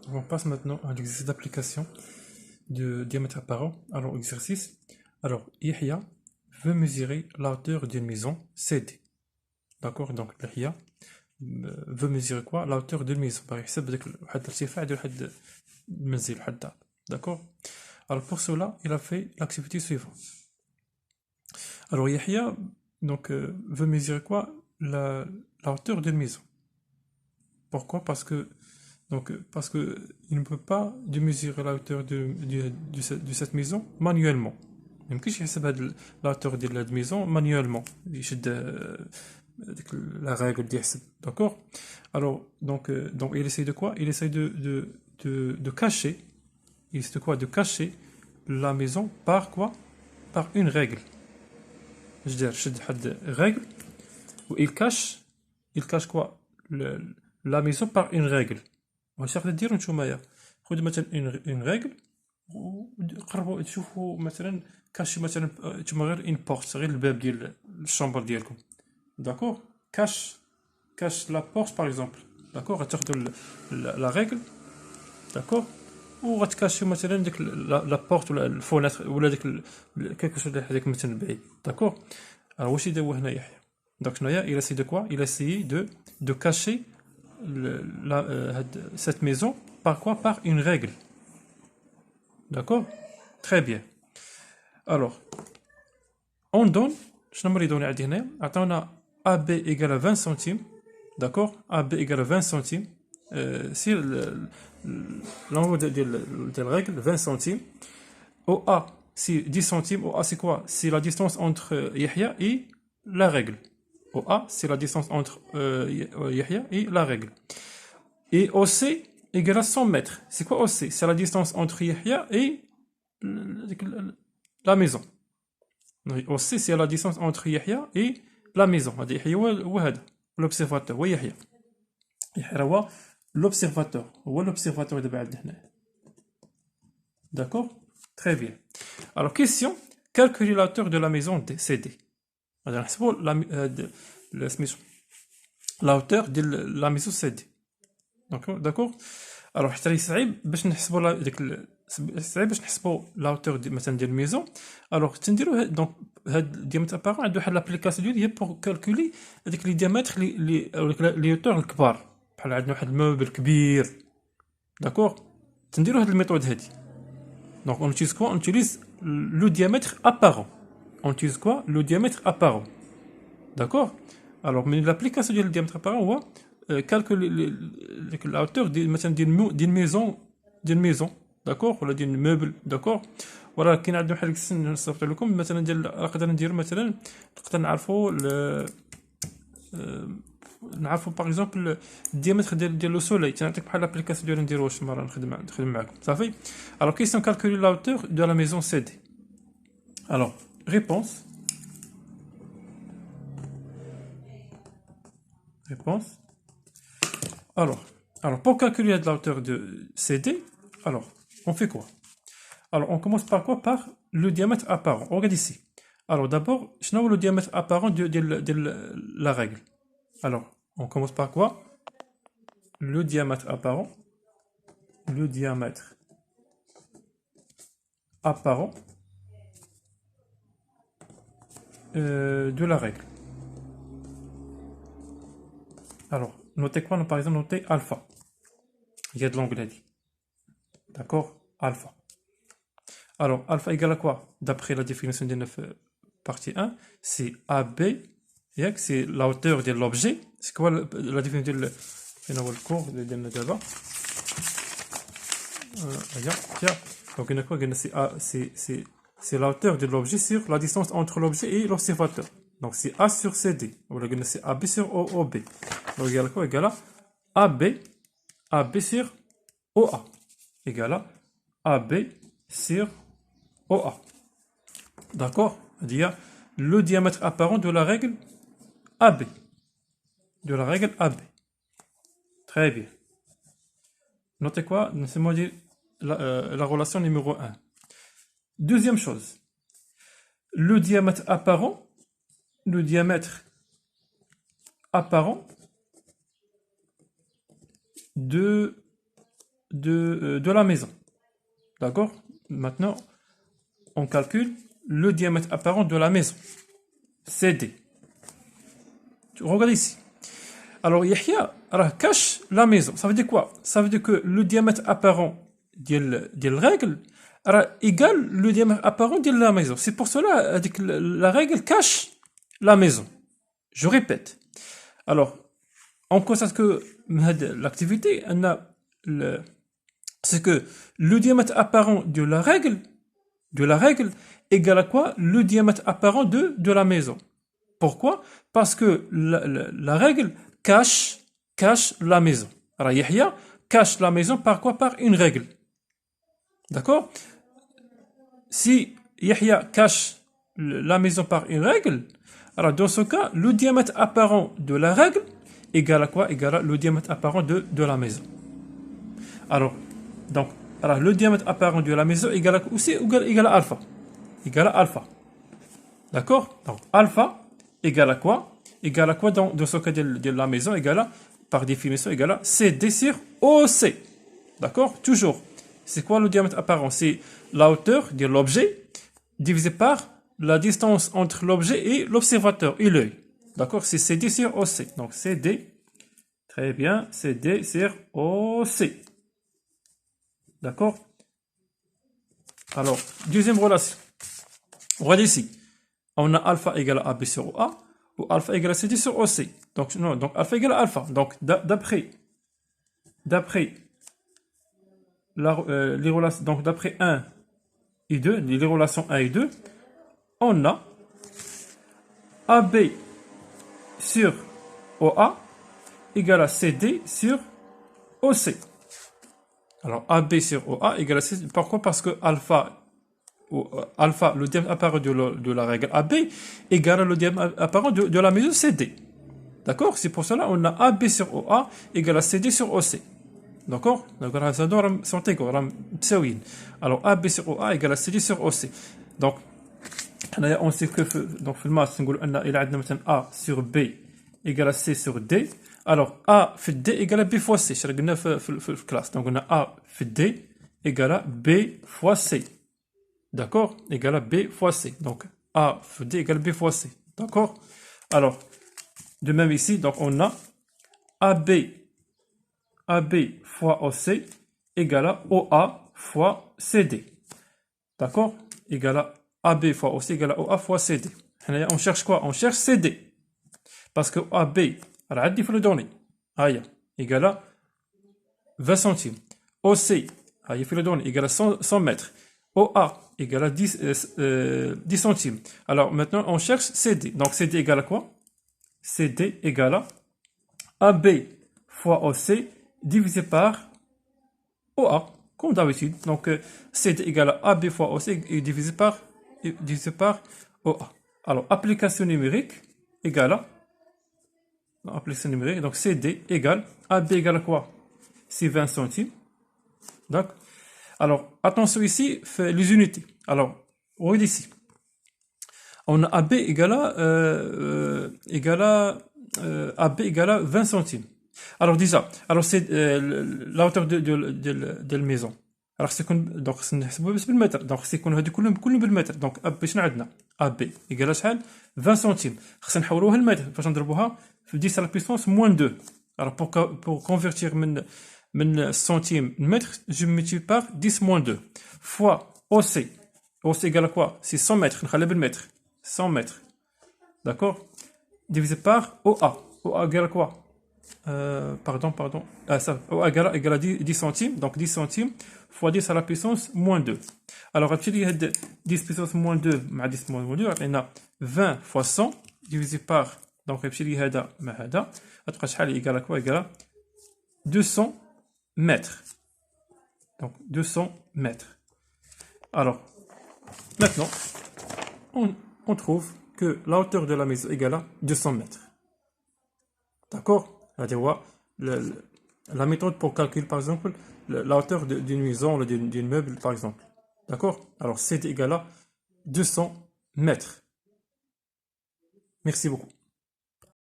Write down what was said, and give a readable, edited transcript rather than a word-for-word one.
On passe maintenant à l'exercice d'application de diamètre apparent. Alors, exercice. Alors, Yahya veut mesurer la hauteur d'une maison CD. D'accord? Donc, Yahya veut mesurer quoi? La hauteur d'une maison. Par exemple, d'accord? Alors, pour cela, il a fait l'activité suivante. Alors, Yahya veut mesurer quoi? La hauteur d'une maison. Pourquoi? Parce que il ne peut pas mesurer la hauteur de cette maison manuellement. ما يمكنش يحسب هاد la hauteur ديال هاد maison manuellement يشد ديك la règle ديال يحسب. D'accord? Alors donc il essaie de quoi? Il essaie de cacher. Il essaie de quoi? De cacher la maison par quoi? Par une règle. Je veux dire شد حد règle où il cache quoi? La maison par une règle. واش راح ديروا نتوما؟ خذ مثلا اون ريغل وقربوا تشوفوا مثلا كاشي مثلا نتوما غير اون بورت، غير الباب ديال الشامبر ديالكم. داكور؟ كاش لا بورت باغ اكزومبل. داكور؟ غتاخذوا لا ريغل. داكور؟ وغتكاشيو مثلا ديك لا بورت ولا الفونيتر ولا ديك كيلكو شو هذاك مثلا بعيد. داكور؟ واش يدير هنا يحيى؟ دونك هنايا il essaie de quoi? Il essaie de cacher cette maison par quoi? Par une règle. D'accord? Très bien. Alors, on donne, je vais donner à AB égale à 20 centimes. D'accord? AB égale à 20 centimes. Si l'envoi de la règle, 20 centimes. OA, c'est 10 centimes. OA, c'est quoi? C'est la distance entre Yahya et la règle. OA, c'est la distance entre Yahya et la règle. Et OC égale à 100 mètres. C'est quoi OC? C'est la distance entre Yahya et la maison. OC, c'est la distance entre Yahya et la maison. L'observateur. Yahya. Yahya, l'observateur. L'observateur de Ba'ad. D'accord? Très bien. Alors, question. Calculer la hauteur de la maison CD. La hauteur de la maison CD. D'accord? Alors حتى صعيب باش نحسبوا صعيب باش نحسبوا لا هوتور مثلا ديال الميزون. الوغ تنديروا دونك هاد الديامتر ابارون عنده واحد لابليكاسيون ديال هي بور كالكولي هذيك لي ديامتر لي هوتور الكبار، بحال عندنا واحد الموبل كبير. داكوغ؟ تنديروا هاد الميثود هادي. دونك اون utilise quoi? On utilise le diamètre apparent. On utilise quoi? Le diamètre apparent. D'accord? Alors من l'application ديال الديامتر apparent هو calculer la hauteur d'une maison, d'accord, ولا d'une meuble, d'accord. ولا كاين عندنا واحد السن نصيفط لكم مثلا ديال نقدر ندير مثلا نقدر نعرفوا باغ اكزومبل الديامتر ديال لو سولي. تنعطيك بحال لابليكاسيون ديال نديرو واش مره نخدم معكم صافي. alors question calculer la hauteur de la maison CD. alors réponse alors pour calculer la hauteur de CD, alors on fait quoi? Alors on commence par quoi? Par le diamètre apparent. On regarde ici. Alors d'abord, je n'ai le diamètre apparent de la règle. Alors on commence par quoi? Le diamètre apparent de la règle. Alors notez quoi? Par exemple, notez alpha. Il y a de l'angle là. D'accord? Alpha. Alors, alpha égale à quoi? D'après la définition de la partie 1, c'est AB, c'est la hauteur de l'objet. C'est quoi la définition de le cours de là-bas? Donc, c'est la hauteur de l'objet sur la distance entre l'objet et l'observateur. Donc, c'est A sur CD. C'est AB sur OB. Donc, égale à quoi? Égale à AB sur OA. Égale à AB sur OA. D'accord? C'est-à-dire le diamètre apparent de la règle AB. Très bien. Notez quoi? Laissez-moi dire la relation numéro 1. Deuxième chose. Le diamètre apparent de de la maison. D'accord? Maintenant, on calcule le diamètre apparent de la maison. CD. Regarde ici. Alors, Yahya cache la maison. Ça veut dire quoi? Ça veut dire que le diamètre apparent de la règle égale le diamètre apparent de la maison. C'est pour cela que la règle cache la maison. Je répète. Alors, on constate que l'activité, c'est que le diamètre apparent de la règle égale à quoi? Le diamètre apparent de la maison. Pourquoi? Parce que la règle cache la maison. Alors, Yahya cache la maison par quoi? Par une règle. D'accord? Si Yahya cache la maison par une règle, alors dans ce cas, le diamètre apparent de la règle égale à quoi? Égale à le diamètre apparent de la maison. Alors, le diamètre apparent de la maison égale à aussi égale à alpha. Égale à alpha. D'accord? Donc, alpha égale à quoi? Égale à quoi dans ce cas de la maison? Égale à, par définition, égale à CD sur OC. D'accord? Toujours. C'est quoi le diamètre apparent? C'est la hauteur de l'objet divisé par la distance entre l'objet et l'observateur et l'œil. D'accord? C'est CD sur OC. Donc, CD, très bien, CD sur OC. D'accord? Alors, deuxième relation. Regardez ici. On a alpha égale à AB sur OA ou alpha égale à CD sur OC. Donc, non, donc alpha égale à alpha. Donc, d'après les relations, donc d'après 1 et 2, les relations 1 et 2, on a AB sur OA égale à CD sur OC. Alors, AB sur OA égale à CD. Pourquoi? Parce que alpha, le diamètre apparent de la règle AB égale le diamètre apparent de la mesure CD. D'accord? C'est pour cela qu'on a AB sur OA égale à CD sur OC. D'accord? Donc, alors, AB sur OA égale à CD sur OC. Donc, on sait que donc, في الماس نقول أن إلى عندنا مثلا A sur B égale à C sur D. Alors, A في D égale à B fois C. شرا قلنا في الكلاس. Donc, on a A في D égale à B fois C. D'accord? Égale à B fois C. Donc, A في D égale à B fois C. D'accord? Alors, de même ici, donc on a AB fois OC égale à OA fois CD. D'accord? Égale à AB fois OC égale à OA fois CD. On cherche quoi? On cherche CD. Parce que AB, il faut le donner. Égale à 20 centimes. OC, il faut le donner. Égale à 100 mètres. OA égale à 10 centimes. Alors maintenant, on cherche CD. Donc CD égale à quoi? CD égale à AB fois OC divisé par OA, comme d'habitude. Donc CD égale à AB fois OC et divisé par OA. Alors application numérique égale à application numérique. Donc CD égale AB égale à quoi? C'est 20 centimes. D'accord. Alors attention ici, fait les unités. Alors regardez ici. On a AB égale AB égale à 20 centimes. Alors déjà, alors c'est la hauteur de la maison. Alors c'est donc نحسبوها بس بالمتر. Donc c'est كون هادو كلهم بالمتر. Donc AB شنو عندنا؟ AB égale شحال؟ 20 centimes. خصنا نحولوها للمتر باش نضربوها في 10 à la puissance moins 2. Alors pour convertir من centime mètre, je multiplie par 10 moins 2 fois OC. OC égale à quoi? C'est 100 mètres. نخليها بالمتر. 100 mètres. D'accord? Divisé par OA. OA égale à quoi? Pardon. OA égale à 10 centimes. Donc 10 centimes fois 10 à la puissance moins 2. Alors, à 10 puissance moins 2, 10 moins 2, on a 20 fois 100 divisé par, donc, هذا مع هذا, غتبقى شحال égale à quoi? Égale à 200 mètres. Donc 200 mètres. Alors, maintenant, on trouve que la hauteur de la maison égale à 200 mètres. D'accord? C'est-à-dire, la méthode pour calculer, par exemple, la hauteur d'une maison ou d'un meuble, par exemple. D'accord? Alors, c'est égal à 200 mètres. Merci beaucoup.